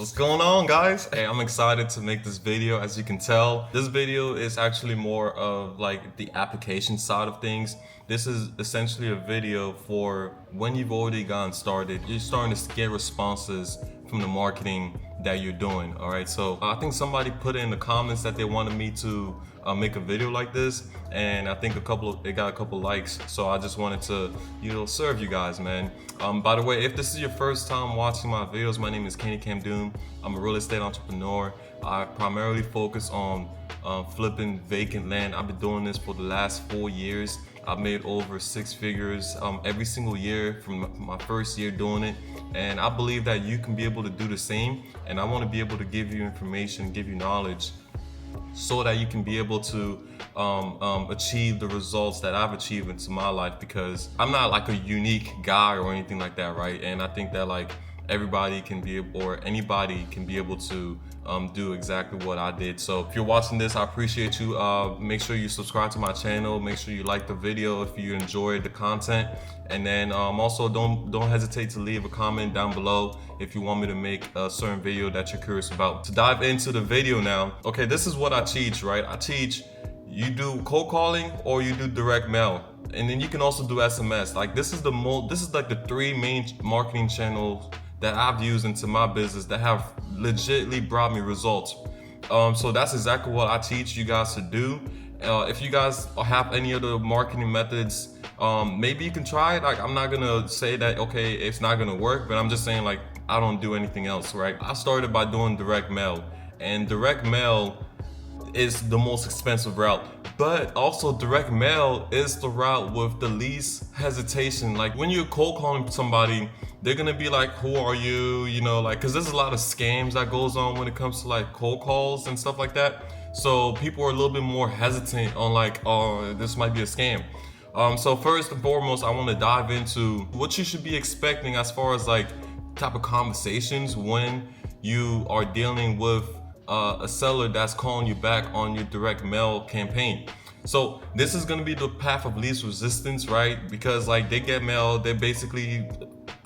What's going on, guys? Hey, I'm excited to make this video. As you can tell, this video is actually more of like the application side of things. This is essentially a video for when you've already gotten started. You're starting to get responses from the marketing that you're doing. All right, so I think somebody put in the comments that they wanted me to make a video like this, and I think it got a couple likes. So I just wanted to, serve you guys, man. By the way, if this is your first time watching my videos, my name is Kenny Cam Doom. I'm a real estate entrepreneur. I primarily focus on flipping vacant land. I've been doing this for the last 4 years. I've made over 6 figures every single year from my first year doing it, and I believe that you can be able to do the same. And I want to be able to give you information, give you knowledge, so that you can be able to achieve the results that I've achieved into my life, because I'm not like a unique guy or anything like that, right? And I think that like everybody can be, or anybody can be able to do exactly what I did. So if you're watching this, I appreciate you. Make sure you subscribe to my channel. Make sure you like the video if you enjoyed the content, and then also don't hesitate to leave a comment down below if you want me to make a certain video that you're curious about. To dive into the video now, okay, this is what I teach, right? I teach you do cold calling or you do direct mail, and then you can also do SMS. Like this is like the 3 main marketing channels that I've used into my business that have legitimately brought me results. So that's exactly what I teach you guys to do. If you guys have any other marketing methods, maybe you can try it. Like, I'm not gonna say that, okay, it's not gonna work, but I'm just saying, like, I don't do anything else, right? I started by doing direct mail, and direct mail is the most expensive route, but also direct mail is the route with the least hesitation. Like when you're cold calling somebody, they're gonna be like, who are you? Because there's a lot of scams that goes on when it comes to like cold calls and stuff like that. So people are a little bit more hesitant on like, oh, this might be a scam. So first and foremost, I want to dive into what you should be expecting as far as like type of conversations when you are dealing with a seller that's calling you back on your direct mail campaign. So this is gonna be the path of least resistance, right? Because like they get mail, they basically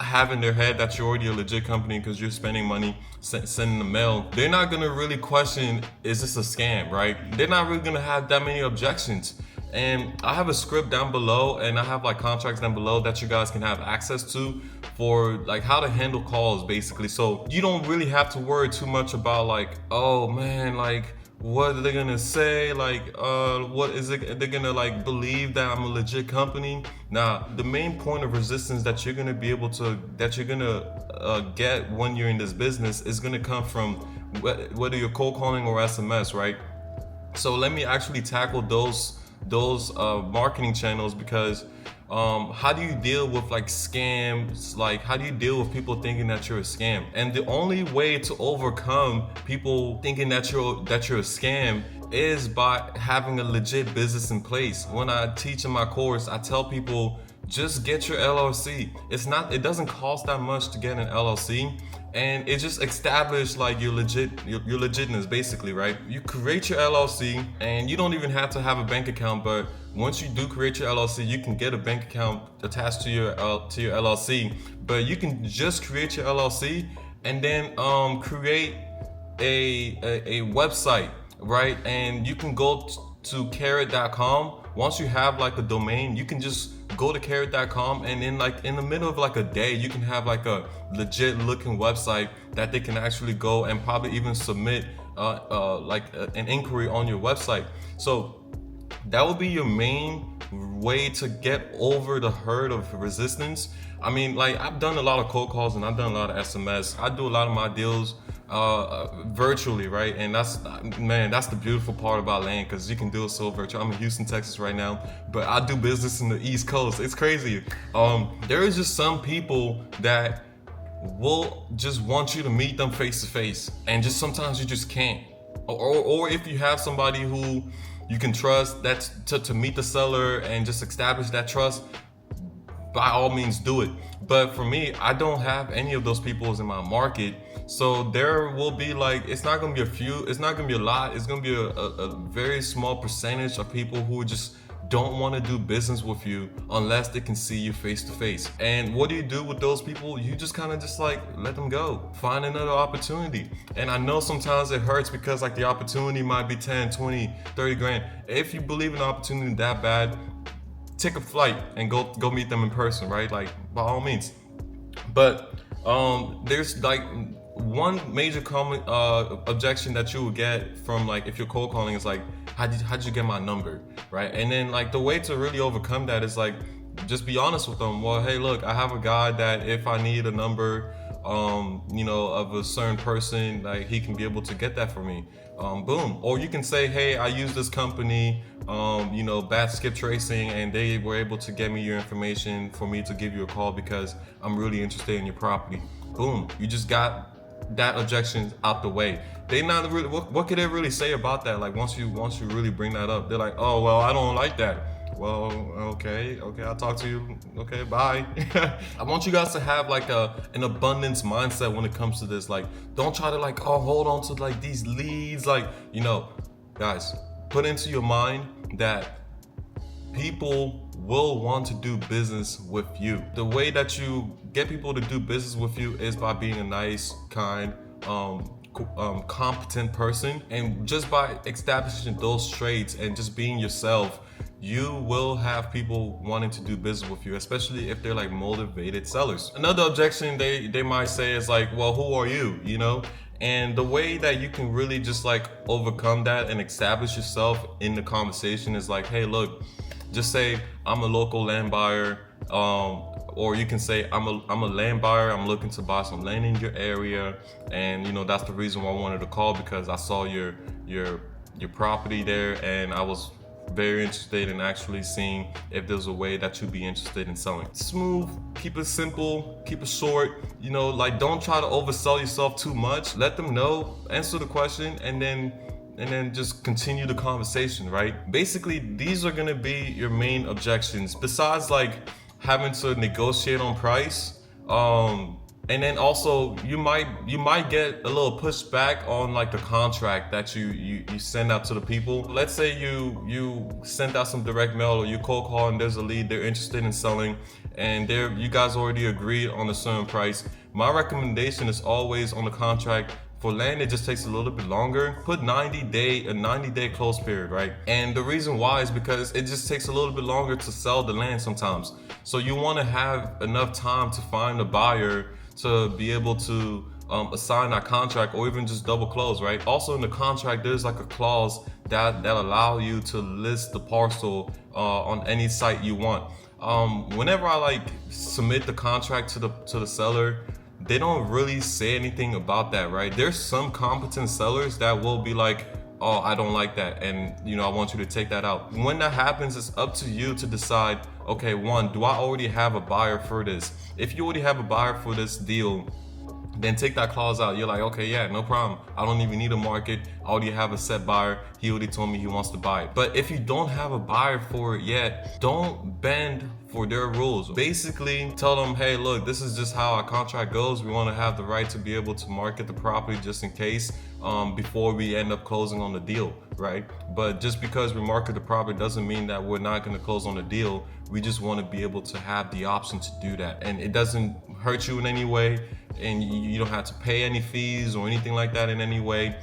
have in their head that you're already a legit company because you're spending money sending the mail. They're not gonna really question, is this a scam, right? They're not really gonna have that many objections. And I have a script down below, and I have like contracts down below that you guys can have access to for like how to handle calls basically. So you don't really have to worry too much about like, oh man, like what are they gonna say? Like, what is it? They're gonna like believe that I'm a legit company. Now, the main point of resistance that you're gonna be able to, get when you're in this business is gonna come from whether you're cold calling or SMS, right? So let me actually tackle those marketing channels, because how do you deal with like scams? Like, how do you deal with people thinking that you're a scam? And the only way to overcome people thinking that you're a scam is by having a legit business in place. When I teach in my course, I tell people, just get your LLC. It doesn't cost that much to get an LLC, and it just established like your legitness basically, right? You create your LLC, and you don't even have to have a bank account, but once you do create your LLC, you can get a bank account attached to your LLC. But you can just create your LLC and then create a website, right? And you can go to carrot.com. Once you have like a domain, you can just go to carrot.com, and then like in the middle of like a day, you can have like a legit looking website that they can actually go and probably even submit an inquiry on your website. So that would be your main way to get over the herd of resistance. I mean, like, I've done a lot of cold calls and I've done a lot of SMS. I do a lot of my deals virtually, right? And that's the beautiful part about land, because you can do it so virtual. I'm in Houston, Texas right now, but I do business in the East Coast. It's crazy. There is just some people that will just want you to meet them face to face, and just sometimes you just can't. Or if you have somebody who you can trust, that's to meet the seller and just establish that trust, by all means do it. But for me, I don't have any of those people in my market. So there will be like, it's not gonna be a few, it's not gonna be a lot, it's gonna be a very small percentage of people who are just don't want to do business with you unless they can see you face to face. And what do you do with those people? You just kind of just like let them go, find another opportunity. And I know sometimes it hurts because like the opportunity might be 10, 20, 30 grand. If you believe in the opportunity that bad, take a flight and go meet them in person, right? Like by all means. But there's like one major common objection that you will get from like if you're cold calling is like, how'd you get my number, right? And then like the way to really overcome that is like just be honest with them. Well, hey, look, I have a guy that if I need a number, of a certain person, like he can be able to get that for me. Boom. Or you can say, hey, I use this company, batch skip tracing, and they were able to get me your information for me to give you a call because I'm really interested in your property. Boom. You just got that objection out the way. They not really, what could they really say about that? Like once you really bring that up, they're like, oh, well, I don't like that. Well, okay, I'll talk to you. Okay, bye. I want you guys to have like an abundance mindset when it comes to this. Like, don't try to like, hold on to like these leads. Like, guys, put into your mind that people will want to do business with you. The way that you get people to do business with you is by being a nice, kind, competent person. And just by establishing those traits and just being yourself, you will have people wanting to do business with you, especially if they're like motivated sellers. Another objection they might say is like, well, who are you? And the way that you can really just like overcome that and establish yourself in the conversation is like, hey, look, just say I'm a local land buyer, or you can say I'm a land buyer. I'm looking to buy some land in your area, and that's the reason why I wanted to call, because I saw your property there, and I was very interested in actually seeing if there's a way that you'd be interested in selling. Smooth, keep it simple, keep it short. Like don't try to oversell yourself too much. Let them know, answer the question, and then just continue the conversation, right? Basically, these are gonna be your main objections, besides like having to negotiate on price. And then also you might get a little pushback on like the contract that you send out to the people. Let's say you sent out some direct mail or you cold call and there's a lead, they're interested in selling, and you guys already agreed on a certain price. My recommendation is always on the contract. For land, it just takes a little bit longer. Put a 90-day close period, right? And the reason why is because it just takes a little bit longer to sell the land sometimes. So you want to have enough time to find a buyer to be able to assign that contract, or even just double close, right? Also in the contract, there's like a clause that allow you to list the parcel on any site you want. Whenever I like submit the contract to the seller, they don't really say anything about that, right? There's some competent sellers that will be like, oh, I don't like that, and I want you to take that out. When that happens, it's up to you to decide, okay, one, do I already have a buyer for this? If you already have a buyer for this deal, then take that clause out. You're like, okay, yeah, no problem. I don't even need a market. I already have a set buyer. He already told me he wants to buy it. But if you don't have a buyer for it yet, don't bend for their rules. Basically, tell them, hey, look, this is just how our contract goes. We want to have the right to be able to market the property just in case, before we end up closing on the deal, right? But just because we market the property doesn't mean that we're not going to close on the deal. We just want to be able to have the option to do that. And it doesn't hurt you in any way, and you don't have to pay any fees or anything like that in any way.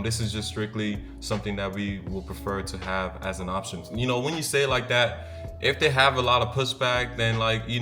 This is just strictly something that we will prefer to have as an option. When you say it like that, if they have a lot of pushback, then you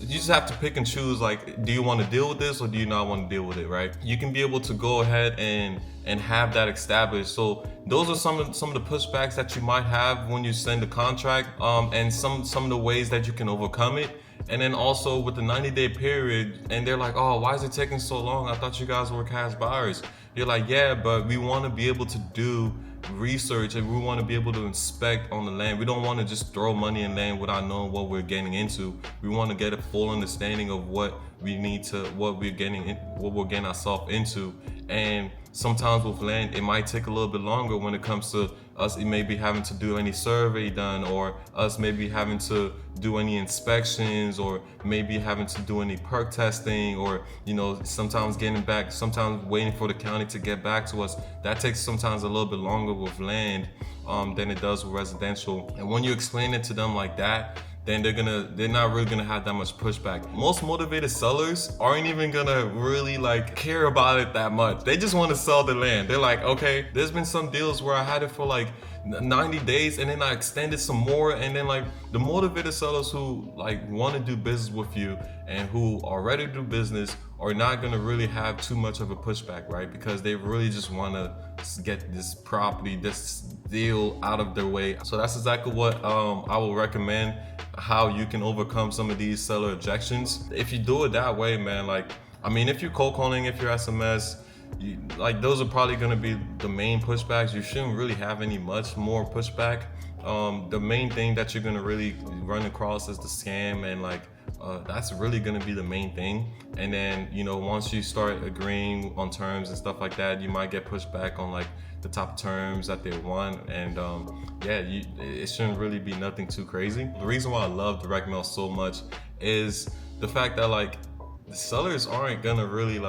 just have to pick and choose, like, do you want to deal with this or do you not want to deal with it, right? You can be able to go ahead and have that established. So those are some of the pushbacks that you might have when you send the contract, and some of the ways that you can overcome it. And then also with the 90-day period, and they're like, oh, why is it taking so long? I thought you guys were cash buyers. You're like, yeah, but we want to be able to do research, and we want to be able to inspect on the land. We don't want to just throw money in land without knowing what we're getting into. We want to get a full understanding of what what we're getting ourselves into. And sometimes with land, it might take a little bit longer when it comes to us maybe having to do any survey done, or us maybe having to do any inspections, or maybe having to do any perk testing, or sometimes waiting for the county to get back to us. That takes sometimes a little bit longer with land than it does with residential. And when you explain it to them like that, then they're not really gonna have that much pushback. Most motivated sellers aren't even gonna really care about it that much. They just want to sell the land. They're like, okay, there's been some deals where I had it for 90 days and then I extended some more, and then the motivated sellers who want to do business with you and who are ready to do business are not gonna really have too much of a pushback, right? Because they really just want to get this property, this deal out of their way. So that's exactly what I will recommend, how you can overcome some of these seller objections. If you do it that way, man, if you're cold calling, if you're SMS, those are probably going to be the main pushbacks. You shouldn't really have any much more pushback. The main thing that you're going to really run across is the scam, and that's really going to be the main thing. And then once you start agreeing on terms and stuff like that, you might get pushed back on the top terms that they want. And it shouldn't really be nothing too crazy. The reason why I love direct mail so much is the fact that the sellers aren't gonna really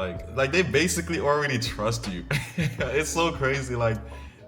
they basically already trust you. It's so crazy.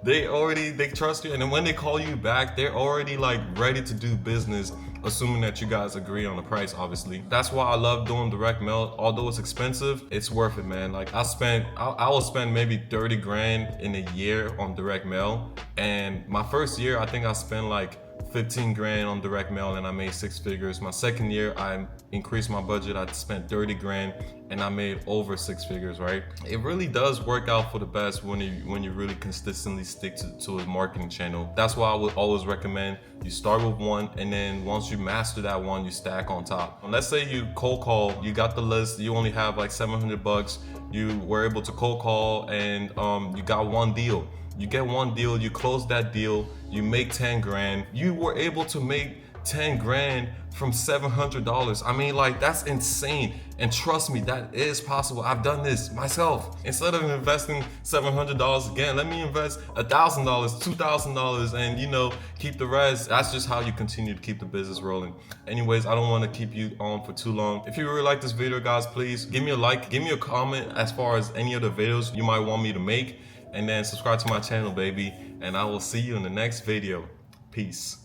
They trust you, and then when they call you back, they're already ready to do business, assuming that you guys agree on the price, obviously. That's why I love doing direct mail. Although it's expensive, it's worth it, man. I will spend maybe 30 grand in a year on direct mail, and my first year I think I spent 15 grand on direct mail and I made 6 figures. My second year I increased my budget, I spent 30 grand and I made over 6 figures, right? It really does work out for the best when you really consistently stick to a marketing channel. That's why I would always recommend you start with one, and then once you master that one, you stack on top. Let's say you cold call, you got the list, you only have $700, you were able to cold call, and you got one deal. You get one deal, you close that deal, you make 10 grand. You were able to make 10 grand from $700. I mean, that's insane. And trust me, that is possible. I've done this myself. Instead of investing $700 again, let me invest $1,000, $2,000, and keep the rest. That's just how you continue to keep the business rolling. Anyways, I don't want to keep you on for too long. If you really like this video, guys, please give me a like, give me a comment as far as any other videos you might want me to make. And then subscribe to my channel, baby. And I will see you in the next video. Peace.